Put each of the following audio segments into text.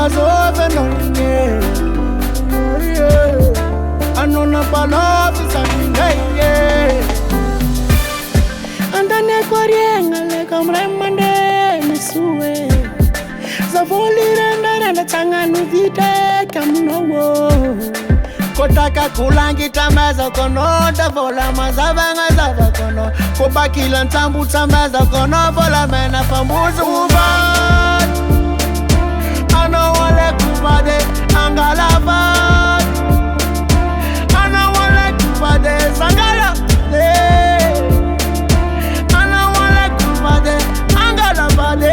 was over no I know no palo to Sunday. And then I got like I'm Ramande, Missue. Zavoli renda na tanga nuvite kamuno. Kotaka kulangi tamaza kono, davola mazavanga zava kono. Kopakila ntambu tamaza kono, vola mena famuzu uvad. Ano wale kubade, angalavad. Ano wale kubade, sangala. Ano wale kubade, angalavad.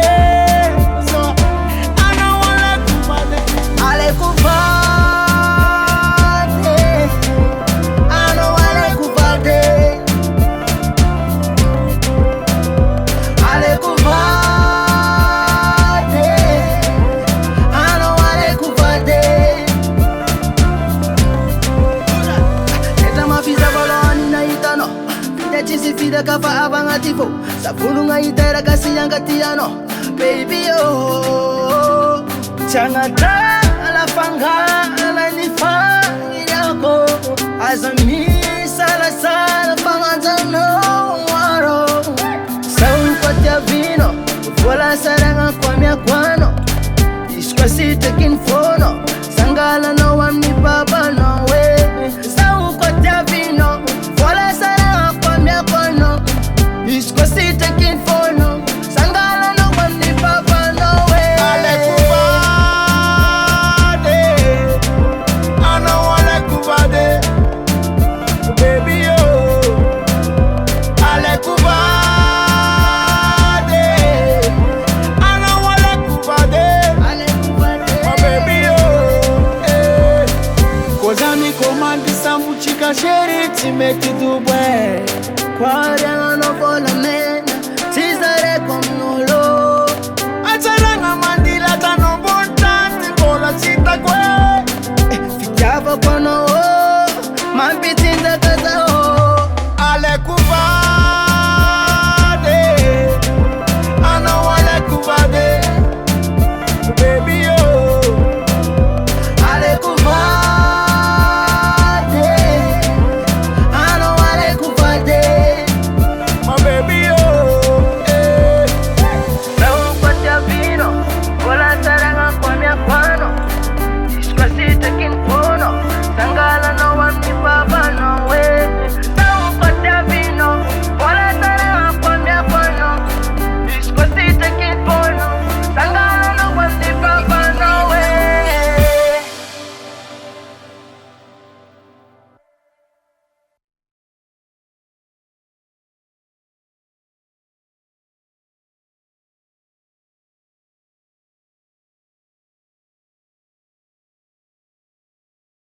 So, ano wale kubade, ale kubade. Fida kafa abangatifo Sapulunga itera kasi yang katiano Baby oh Chanata la fanga la nifa Yako Azami sala sala fangazano waro Saun patia vino Vola saranga kwa miakwano Iskwasite kinfono Sangala no one mi papa no way Saun patia vino Vola saranga kwa miakwano Iskwasite kinfono Sangala no one mi papa no way Ale kubade Ano wale kubade Baby yo Ale kubade Ano wale kubade Ale kubade Oh baby yo Kozami komandi sambuchika sheri timeti dubwe Kwarianga no vola mena Tizare komnolo Acharanga mandila tano bontanti Vola sita kwe Fikava kono Mambitinda